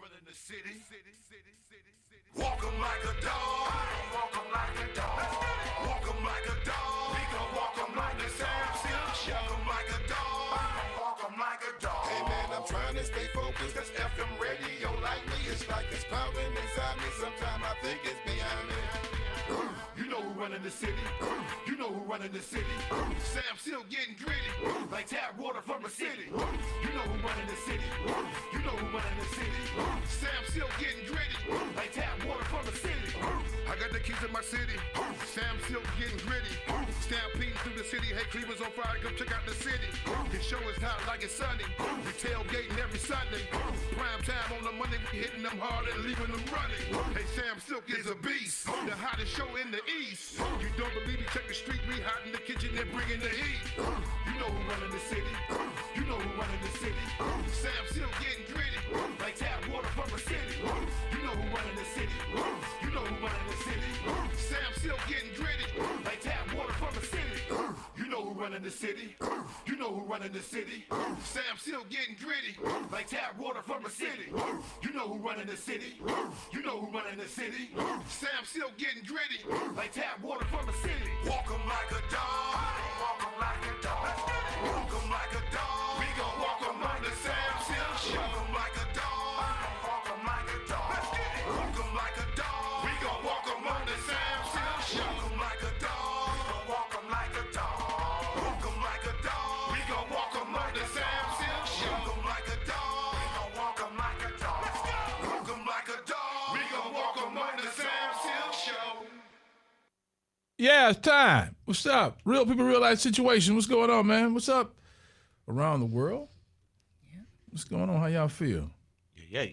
running the city. Walk 'em like a dog. Walk 'em like a dog. Walk 'em like a dog. We gon' walk 'em like the Sam Silk Show. Walk 'em like a dog. Walk 'em like a dog. Hey man, I'm trying to stay focused. That's FM radio like me. It's like it's pounding inside me. Sometimes I think it's behind me. You know who running the city. You know who running the city. Sam Silk getting gritty. Like tap water from a city. You know who running the city. You know who running the city. Sam Silk getting gritty. Like tap water from a city. I got the keys to my city. Sam Silk getting gritty. Stampeding through the city. Hey, Cleveland's on fire. Come check out the city. The show is hot like it's sunny. We tailgating every Sunday. Prime time on the Monday. We hitting them hard and leaving them running. Hey, Sam Silk is a beast. The hottest show in the East. You don't believe me? Check the street. We hot in the kitchen and bringing the heat. You know who running the city. You know who running the city. Sam Silk getting gritty. Like tap water from a city. You know who running the city. You know who running the city. Sam Silk getting gritty. Like tap water from a city. You know who running the city. You know who running the city. Sam Silk getting gritty. Like tap water from a city. You know who running the city. You know who running the city. Sam Silk getting gritty. Like tap water from a city. Walk 'em like a dog. Walk 'em like a dog. Walk 'em like a dog. We gon' walk 'em like the Sam Silk Show. Walk 'em like a dog. Walk 'em like a dog. Walk 'em like a dog. We gon' walk 'em on the Sam Silk Show. Walk 'em like a dog. We gon' walk 'em like a dog. Walk 'em like a dog. We gon' walk 'em on the Sam Silk Show. Walk 'em like a dog. We gon' walk 'em like a dog. Walk 'em like a dog. We gon' walk 'em on the Sam Silk Show. Yeah, it's time. What's up? Real people, real life situation. What's going on, man? What's up around the world? Yeah. What's going on? How y'all feel? Yeah.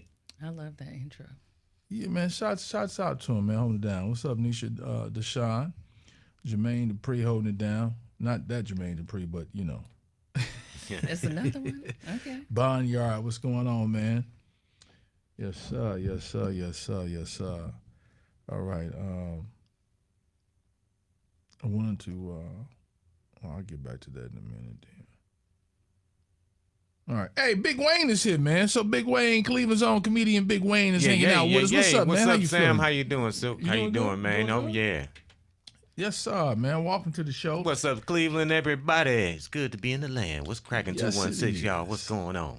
I love that intro. Yeah, man. Shots out to him, man. Holding it down. What's up, Nisha Deshaun? Jermaine Dupri holding it down. Not that Jermaine Dupri, but you know. It's another one? Okay. Barnyard. What's going on, man? Yes, sir. Yes, sir. Yes, sir. Yes, sir. All right. I wanted to, I'll get back to that in a minute then. All right. Hey, Big Wayne is here, man. So Big Wayne, Cleveland's own comedian Big Wayne is hanging out with us. What's up, man? What's How up, you Sam? feeling? How you doing, Silk? How you doing, man? Oh, yeah. Yes, sir, man. Welcome to the show. What's up, Cleveland, everybody? It's good to be in the land. What's cracking, Yes, 216, it y'all? is. What's going on?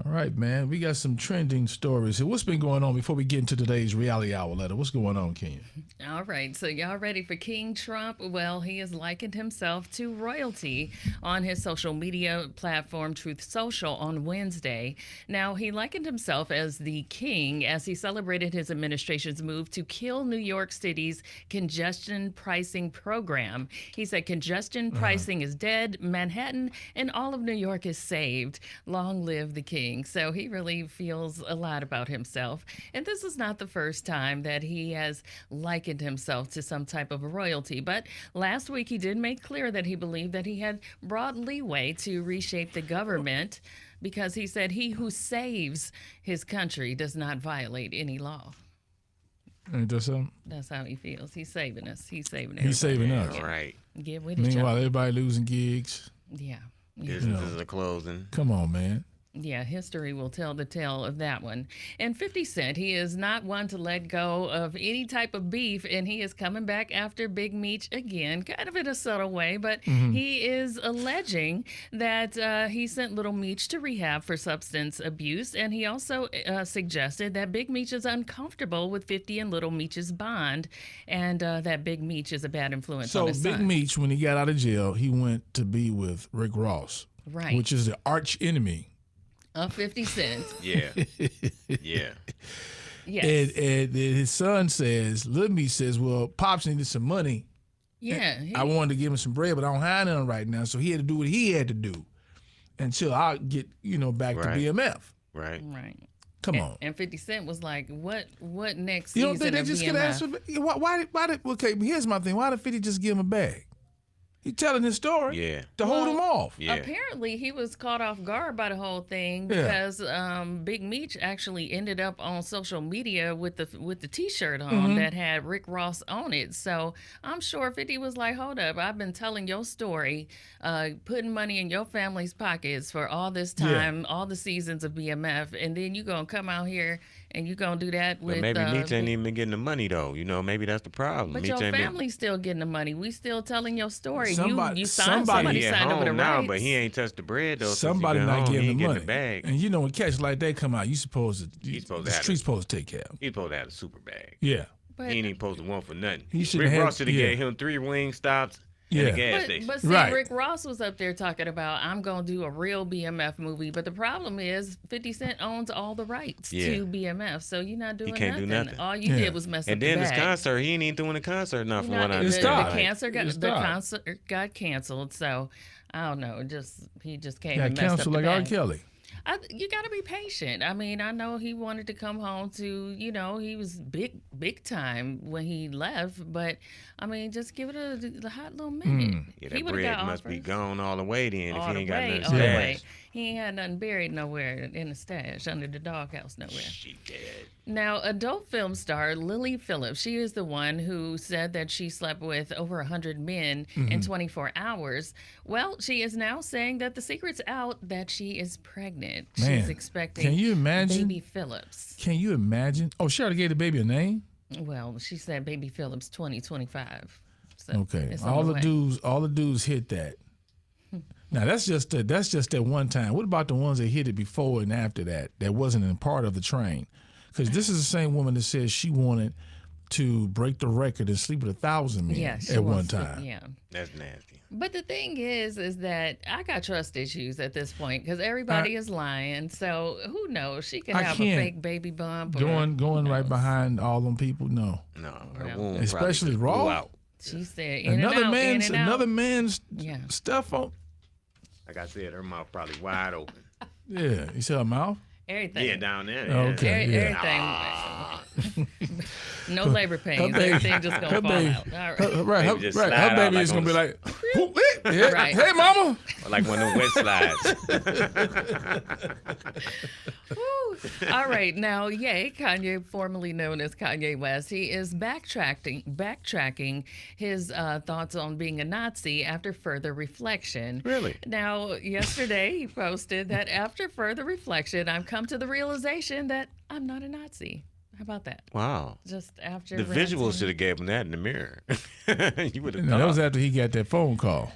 All right, man. We got some trending stories here. What's been going on before we get into today's reality hour letter? What's going on, Kenya? All right, so y'all ready for King Trump? Well, he has likened himself to royalty on his social media platform, Truth Social, on Wednesday. Now, he likened himself as the king as he celebrated his administration's move to kill New York City's congestion pricing program. He said congestion pricing is dead, Manhattan and all of New York is saved. Long live the king. So he really feels a lot about himself. And this is not the first time that he has likened himself to some type of royalty. But last week he did make clear that he believed that he had broad leeway to reshape the government because he said he who saves his country does not violate any law. Ain't that something? That's how he feels. He's saving us. He's saving He's saving us. All right. Get with each Meanwhile, other. everybody losing gigs. Yeah. Businesses are closing. Come on, man. Yeah, history will tell the tale of that one. And 50 Cent, he is not one to let go of any type of beef, and he is coming back after Big Meech again, kind of in a subtle way, but he is alleging that he sent Little Meech to rehab for substance abuse, and he also suggested that Big Meech is uncomfortable with 50 and Little Meech's bond, and that Big Meech is a bad influence on So his Big son. Meech, when he got out of jail, he went to be with Rick Ross, Right. which is the arch enemy. Of 50 Cent. Yeah. Yeah. Yes. And his son says, Lil Meech says, well, Pops needed some money. Yeah. I wanted to give him some bread, but I don't have none right now. So he had to do what he had to do until I get, back Right. to BMF. Right. Right. Come on. And 50 Cent was like, what next You don't season think they of just could ask BMF? for, why okay, but here's my thing. Why did 50 just give him a bag? He telling his story. Yeah. To hold him off. Yeah. Apparently, he was caught off guard by the whole thing Yeah. because Big Meech actually ended up on social media with the T-shirt on Mm-hmm. that had Rick Ross on it. So I'm sure 50 was like, "Hold up, I've been telling your story, putting money in your family's pockets for all this Yeah. time, all the seasons of BMF, and then you gonna come out here and you gonna do that with." But maybe Meech ain't even been getting the money though. You know, maybe that's the problem. But Meech your ain't been. family's still getting the money. We still telling your story. Somebody- you signed somebody- somebody He at signed over the home now, rights. but he ain't touched the bread though. Somebody since he been not home. giving He him ain't the getting money. the bag. And you know when cats like that come out, you supposed to. He's supposed to the have street's it. supposed to take care of him. He's supposed to have a super bag. Yeah. But- He ain't even supposed to want for nothing. He should've Rick had- Ross should have yeah. gave him 3 wing stops Yeah. and a gas station. But see, Right. Rick Ross was up there talking about, I'm going to do a real BMF movie. But the problem is 50 Cent owns all the rights Yeah. to BMF. So you're not doing can't do nothing. nothing. All you Yeah. did was mess And up then the this bag. concert, he ain't even doing the concert now, from You're what not- I the, It's understand. stopped. the cancer got It's the stopped. concert got canceled. So I don't know. He just came Got and messed up counseled the like R. bag. Kelly. You got to be patient. I mean, I know he wanted to come home to, he was big time when he left, but I mean, just give it a hot little minute. Yeah, He that would've bread got must be offers. gone all the way then All if he the ain't got way, nothing all the Yeah. way. stashed. He ain't had nothing buried nowhere in the stash under the doghouse nowhere. She dead. Now, adult film star Lily Phillips, she is the one who said that she slept with over 100 men Mm-hmm. in 24 hours. Well, she is now saying that the secret's out that she is pregnant. Man, She's expecting can you imagine? baby Phillips. Can you imagine? Oh, she already gave the baby a name. Well, she said baby Phillips 2025. So Okay. it's on All the way. dudes hit that. Now that's just that one time. What about the ones that hit it before and after that? That wasn't in part of the train. Because this is the same woman that says she wanted to break the record and sleep with 1,000 men Yeah, she at one wants to- time. yeah. That's nasty. But the thing is that I got trust issues at this point because everybody is lying. So who knows? She could I have a can't. fake baby bump. Or, Going who right knows? behind all them people. No. No, her No. womb Especially probably just raw? blew out. She said in and out, in and out. Another man's Yeah. stuff on. Like I said, her mouth probably wide open. Yeah. You see her mouth? Everything. Yeah, down there. Okay. yeah. Everything. No labor pains. baby- Everything just gonna her fall baby- out. All right. Right. Maybe just Her slide out baby like is gonna on be the- like, "Who- yeah, Right. hey, mama. Like one of them wet slides. Woo. All right, now, Kanye, formerly known as Kanye West, he is backtracking his thoughts on being a Nazi after further reflection. Really? Now, yesterday he posted that after further reflection, I've come to the realization that I'm not a Nazi. How about that? Wow. Just after The visual ranting. should have gave him that in the mirror. You would have No, that was thought. after he got that phone call.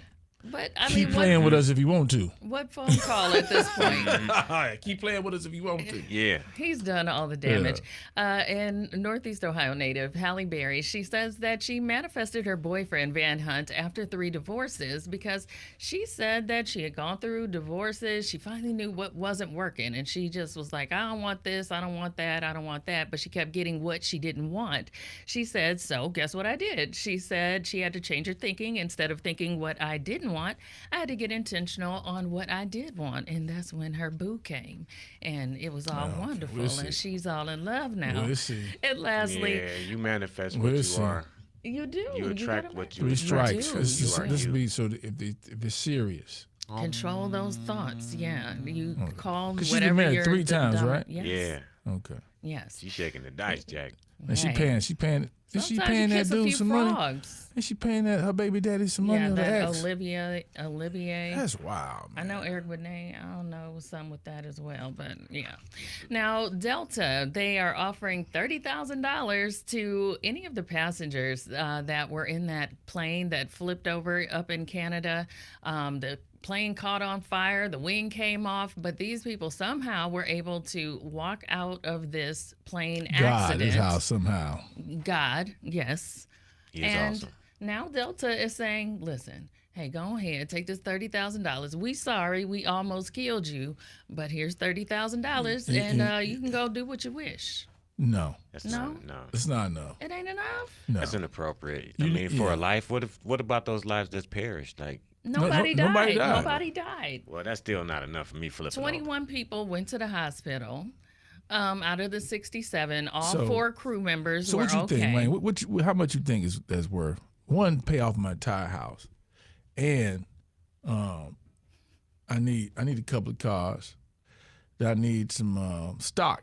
But I Keep mean, playing with us if you want to. what phone call at this point? Keep playing with us if you want to. Yeah. He's done all the damage. And Northeast Ohio native Halle Berry, she says that she manifested her boyfriend Van Hunt after 3 divorces because she said that she had gone through divorces. She finally knew what wasn't working, and she just was like, I don't want this, I don't want that, I don't want that. But she kept getting what she didn't want. She said, so guess what I did? She said she had to change her thinking. Instead of thinking what I didn't want, I had to get intentional on what I did want. And that's when her boo came. And it was all wonderful. we'll see. And she's all in love now. We'll see. And lastly, Yeah, you manifest what We'll you see. are. you do. You attract gotta what you 3 attract. strikes. do. This You are this you. be so that if it's serious. control those thoughts. Yeah. You call 'Cause she's whatever been married your 3 times, right? Yes. Yeah. Okay. Yes. She's shaking the dice, Jack. And she Right. paying. Is she paying Sometimes you that kiss a dude few some money? frogs. Is she paying that her baby daddy some money Yeah, on the that ex? Olivier. That's wild. I Man. know Eric Benet. I don't know some with that as well, but yeah. Now Delta, they are offering $30,000 to any of the passengers that were in that plane that flipped over up in Canada. The plane caught on fire, the wing came off, but these people somehow were able to walk out of this plane God accident. is how somehow. God, yes. He is And awesome. now Delta is saying, listen, hey, go ahead, take this $30,000. We sorry, we almost killed you, but here's $30,000, and you can go do what you wish. No, That's No? no. it's not enough. It ain't enough. No. That's inappropriate. You- I mean, for yeah. a life, what about those lives that's perished? Like, Nobody no- nobody died. died. Nobody died. well, that's still not enough for me flipping. 21 people went to the hospital. Out of the 67, all So- 4 crew members So were what you okay. think, Wayne? How much you think is that's worth? One, pay off my entire house, and I need a couple of cars. I need some stock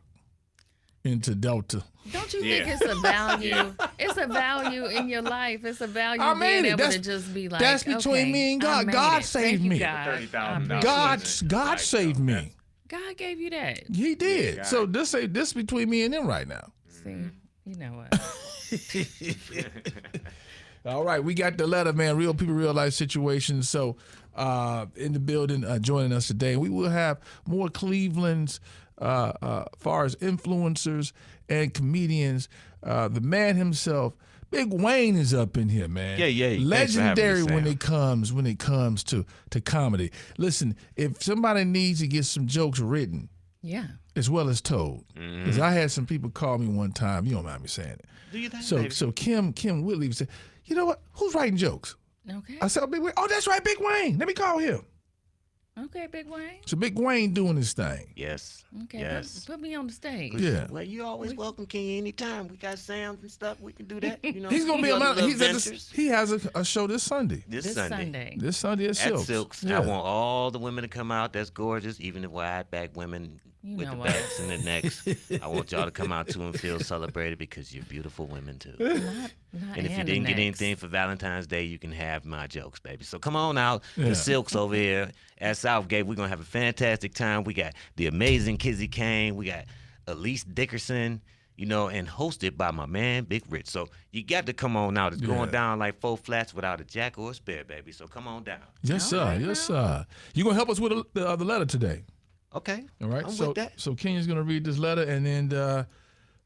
into Delta. Don't you think it's a value? It's a value in your life. It's a value I being made it. able That's- to just be like, that's between okay, me and I God. made God it. saved Thank you, me. God. $30,000 I appreciate God saved me. God gave you that. He did. God. So this between me and them right now. See, you know what? All right, we got the letter, man. Real people, real life situations. So, in the building, joining us today, we will have more Cleveland's, far as influencers and comedians. The man himself, Big Wayne, is up in here, man. Yeah. Thanks for having me, Legendary when Sam. it comes to comedy. Listen, if somebody needs to get some jokes written Yeah. as well as told, because I had some people call me one time. You don't mind me saying it. Do you think, So baby? so Kim Whitley said, you know what? Who's writing jokes? Okay. I said, Big Wayne. Oh, that's right, Big Wayne. Let me call him. Okay, Big Wayne. So Big Wayne doing his thing. Yes. Okay. Yes. Put me on the stage. Yeah. Well, you're always welcome, King, anytime. We got Sam's and stuff. We can do that. You know, He's gonna be You on. know, little He ventures. has a show this Sunday. This Sunday. This Sunday at At Silks. Silks. Yeah. I want all the women to come out. That's gorgeous. Even the wide back women You with know the what? backs and the necks. I want y'all to come out too and feel celebrated because you're beautiful women too. Not And if you Anna didn't get next. anything for Valentine's Day, you can have my jokes, baby. So come on out. Yeah. The Silks over here at Southgate. We're going to have a fantastic time. We got the amazing Kizzy Kane. We got Elise Dickerson, you know, and hosted by my man, Big Rich. So you got to come on out. It's Yeah. going down like 4 flats without a jack or a spare, baby. So come on down. Yes, sir. right, Yes, sir. You gonna help us with the letter today? Okay. All right. I'm so with that. so Kenya's gonna read this letter, and then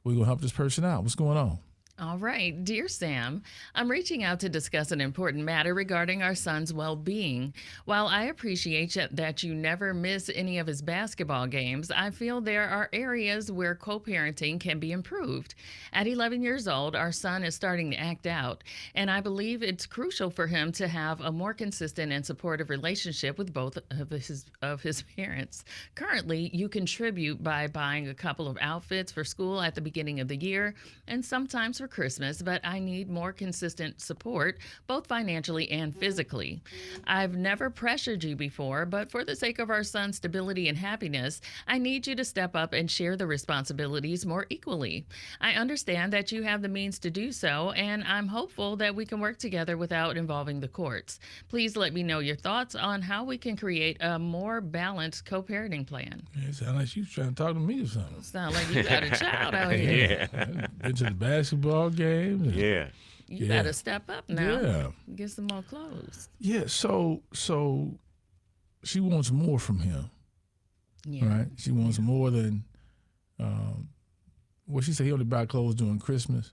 we're gonna help this person out. What's going on? All right. Dear Sam, I'm reaching out to discuss an important matter regarding our son's well being. While I appreciate that you never miss any of his basketball games, I feel there are areas where co parenting can be improved. At 11 years old, our son is starting to act out, and I believe it's crucial for him to have a more consistent and supportive relationship with both of his parents. Currently, you contribute by buying a couple of outfits for school at the beginning of the year and sometimes for Christmas, but I need more consistent support, both financially and physically. I've never pressured you before, but for the sake of our son's stability and happiness, I need you to step up and share the responsibilities more equally. I understand that you have the means to do so, and I'm hopeful that we can work together without involving the courts. Please let me know your thoughts on how we can create a more balanced co-parenting plan. It sounds like you trying to talk to me or something. Sound like you got a child out here. Been to the basketball games. Yeah. You Yeah. better step up now. Yeah. Get some more clothes. Yeah. So she wants more from him, Yeah. right? She wants more than. What she said, he only buy clothes during Christmas.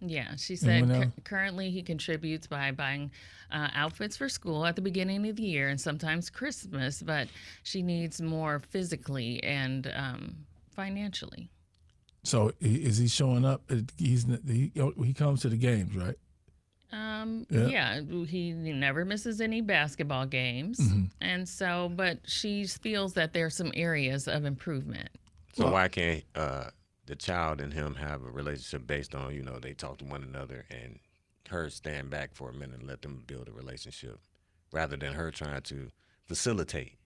Yeah, she And said when else? currently he contributes by buying outfits for school at the beginning of the year and sometimes Christmas, but she needs more physically and financially. So is he showing up? He comes to the games, right? Yeah, he never misses any basketball games. Mm-hmm. And so, but she feels that there's some areas of improvement. So why can't the child and him have a relationship based on, you know, they talk to one another and her stand back for a minute and let them build a relationship rather than her trying to facilitate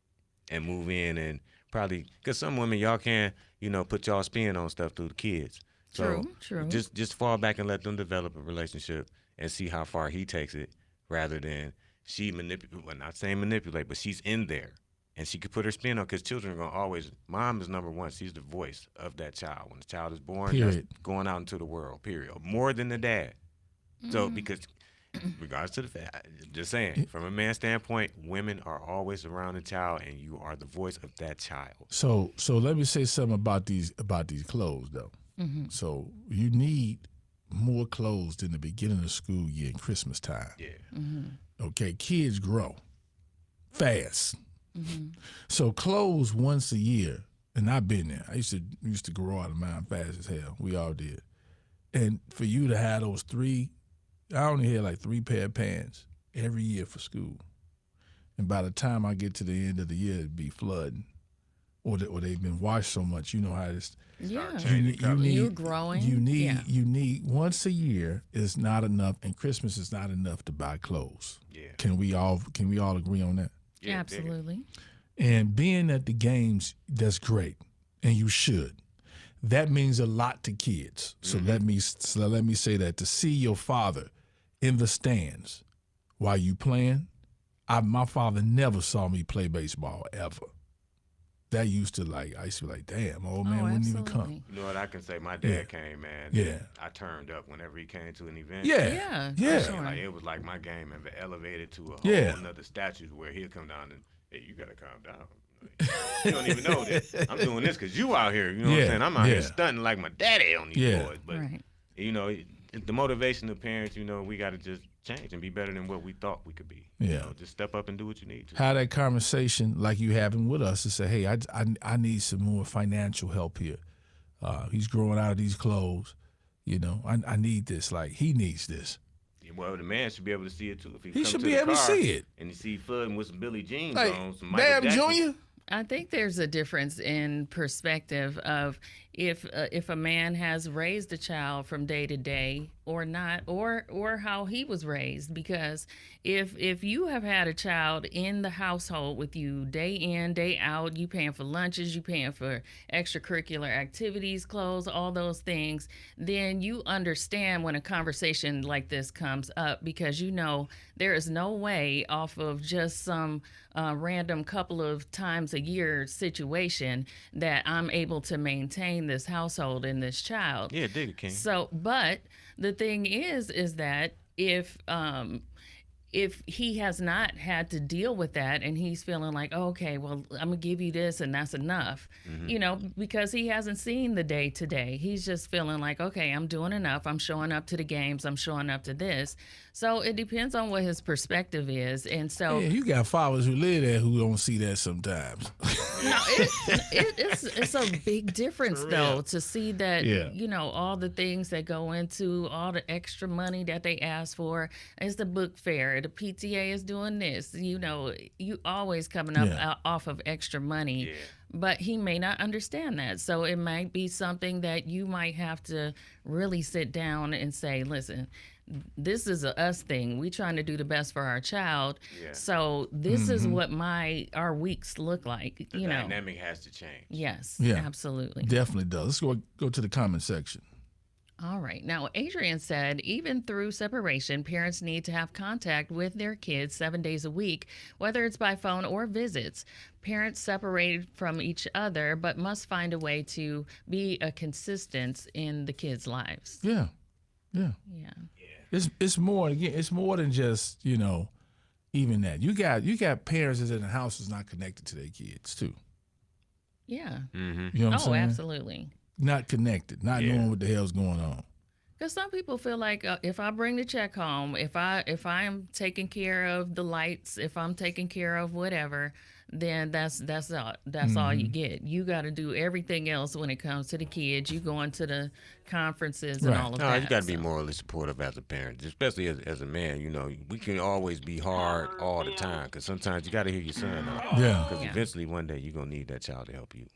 and move in and probably, because some women, y'all can, you know, put y'all spin on stuff through the kids. So True. Just fall back and let them develop a relationship and see how far he takes it rather than she manipulate, well, not saying manipulate, but she's in there. And she could put her spin on, because children are going to always, mom is number one. She's the voice of that child. When the child is born, Period. that's going out into the world, period. More than the dad. So, because regardless to the fact, just saying, from a man's standpoint, women are always around the child, and you are the voice of that child. So let me say something about these clothes though. So you need more clothes than the beginning of school year and Christmas time. Yeah. Okay, kids grow fast. So clothes once a year, and I've been there. I used to grow out of mine fast as hell. We all did. And for you to have those I only had like 3 pair of pants every year for school. And by the time I get to the end of the year, it'd be flooding. or they've been washed so much. You know how it's. Yeah. You You're growing. You need once a year is not enough, and Christmas is not enough to buy clothes. Yeah. Can we all agree on that? Yeah, Absolutely. And being at the games, that's great, and you should. That means a lot to kids. So let me say that to see your father in the stands while you playing. My father never saw me play baseball ever. That used to I used to be like, damn, old man wouldn't even come. absolutely. You know what I can say? My dad came, man. Yeah. I turned up whenever he came to an event. Yeah, Yeah, for sure. Like it was like my game had been elevated to a whole Yeah. another statue where he'll come down and, hey, you gotta calm down. Like, you don't even know that I'm doing this because you out here. You know what I'm saying? I'm out here stunting like my daddy on these boys. But Right. you know, the motivation of parents, you know, we got to just change and be better than what we thought we could be. Yeah. You know, just step up and do what you need to. Have that conversation like you having with us to say, hey, I need some more financial help here. He's growing out of these clothes. You know, I need this. Like, he needs this. Well, the man should be able to see it too. If He come should to be the able to car see it. and you see Flood with some Billie Jeans Like, on, some Michael damn, Jackson. Junior. I think there's a difference in perspective of if a man has raised a child from day to day or not, or how he was raised. Because if you have had a child in the household with you day in, day out, you paying for lunches, you paying for extracurricular activities, clothes, all those things, then you understand when a conversation like this comes up, because you know there is no way off of just some random couple of times a year situation that I'm able to maintain this household and this child. Yeah, dig it, King. So, but the thing is that if he has not had to deal with that and he's feeling like, okay, well, I'm gonna give you this and that's enough, you know, because he hasn't seen the day to day. He's just feeling like, okay, I'm doing enough. I'm showing up to the games. I'm showing up to this. So it depends on what his perspective is. And so Yeah, you got fathers who live there who don't see that sometimes. no, it's a big difference though to see that you know all the things that go into all the extra money that they ask for. It's the book fair, the PTA is doing this. You know, you always coming up off of extra money. Yeah. But he may not understand that. So it might be something that you might have to really sit down and say, listen, this is a us thing. We trying to do the best for our child. Yeah. So this is what our weeks look like. The you know. dynamic has to change. Yes. Yeah. Absolutely. Definitely does. Let's go to the comment section. All right. Now, Adrian said, even through separation, parents need to have contact with their kids 7 days a week, whether it's by phone or visits. Parents separated from each other, but must find a way to be a consistent in the kids' lives. Yeah. Yeah. Yeah. It's more, again, it's more than just, you know, even that. You got parents that's in the house that's not connected to their kids too. Yeah. Mm-hmm. You know what I'm Oh, saying? absolutely. Not connected, not knowing what the hell's going on. Because some people feel like if I bring the check home, if I am taking care of the lights, if I'm taking care of whatever, then that's all you get. You got to do everything else when it comes to the kids. You go into the conferences and Right. all of No, that. you got to be so. morally supportive as a parent, especially as a man. You know, we can always be hard all the time because sometimes you got to hear your son out. Yeah. Because Yeah. eventually one day you're going to need that child to help you.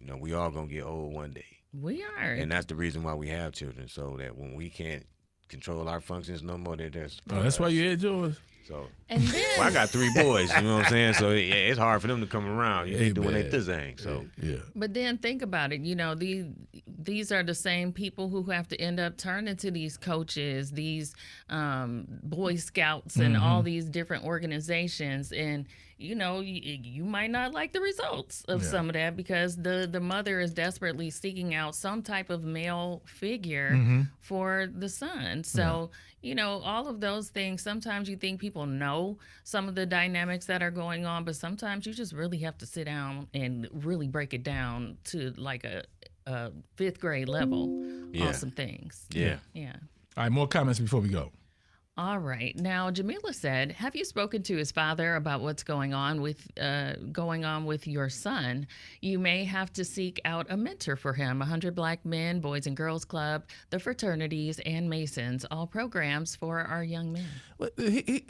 You know, we all going to get old one day. We are. And that's the reason why we have children, so that when we can't control our functions no more, they're there. Oh, that's why you had yours. So, And then well, I got 3 boys, you know what I'm saying? So yeah, it's hard for them to come around. You Hey, ain't doing man. their thing. So Yeah. But then think about it. You know, these are the same people who have to end up turning to these coaches, these Boy Scouts, and all these different organizations. And you know, you might not like the results of some of that because the mother is desperately seeking out some type of male figure for the son. So. You know, all of those things, sometimes you think people know some of the dynamics that are going on, but sometimes you just really have to sit down and really break it down to like a 5th grade level Yeah. on some things. yeah. Yeah. All right, more comments before we go. All right. Now, Jamila said, "Have you spoken to his father about what's going on with your son? You may have to seek out a mentor for him. 100 Black Men, Boys and Girls Club, the fraternities, and Masons, all programs for our young men." Well,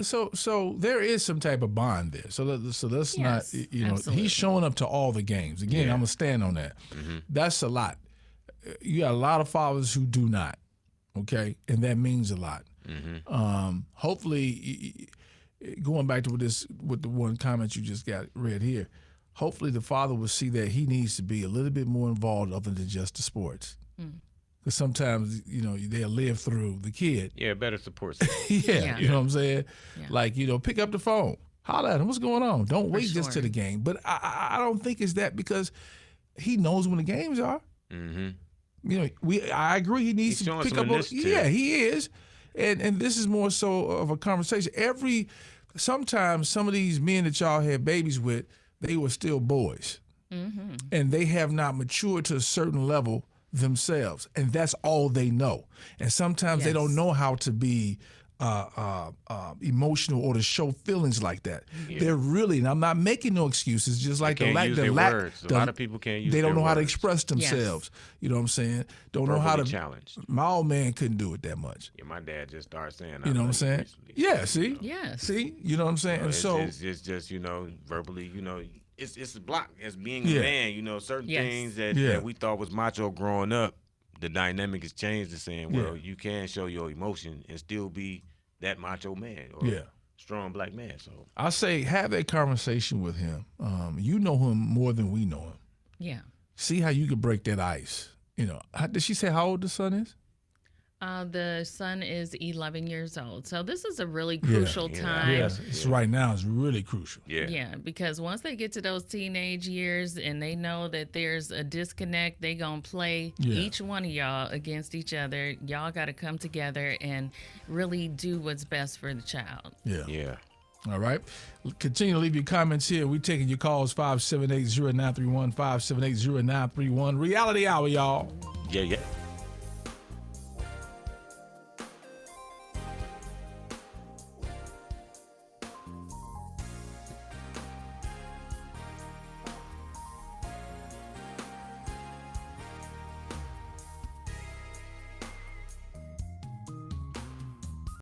so there is some type of bond there. So let's Yes, not, absolutely. he's showing up to all the games. Again, Yeah. I'm gonna stand on that. That's a lot. You got a lot of fathers who do not. Okay, and that means a lot. Hopefully, going back to with the one comment you just got read here, hopefully the father will see that he needs to be a little bit more involved other than just the sports. Because sometimes, they'll live through the kid. Yeah, better support system. Yeah, you know what I'm saying? Yeah. Like, pick up the phone, holler at him, what's going on? Don't wait just to sure. the game. But I don't think it's that, because he knows when the games are. I agree. He needs He's to showing pick some up. initiative. Yeah, he is, and this is more so of a conversation. Sometimes some of these men that y'all had babies with, they were still boys, and they have not matured to a certain level themselves, and that's all they know. And sometimes they Yes. don't know how to be emotional or to show feelings like that. They're really, and I'm not making no excuses. Just like can't use their words. A lot of people can't use They don't their know how to words. express themselves. You know what I'm saying? Don't know how to. Verbally challenged. My old man couldn't do it that much. Yeah, my dad just started saying. You know what I'm saying? Yeah. See. Yes. See. You know what I'm saying? And It's so. just verbally, it's a block as being Yeah. a man. Certain Yes. things that Yeah. we thought was macho growing up, the dynamic has changed to saying, well, Yeah. you can show your emotion and still be that macho man or Yeah. strong black man. So I say have that conversation with him. You know him more than we know him. Yeah. See how you could break that ice. Did she say how old the son is? The son is 11 years old. So this is a really crucial yeah. time. Yes. It's right now. It's really crucial. yeah. Because once they get to those teenage years and they know that there's a disconnect, they gonna play Yeah. each one of y'all against each other. Y'all got to come together and really do what's best for the child. Yeah. Yeah. All right. Continue to leave your comments here. We're taking your calls 578-0931, 578-0931. Reality Hour, y'all. Yeah.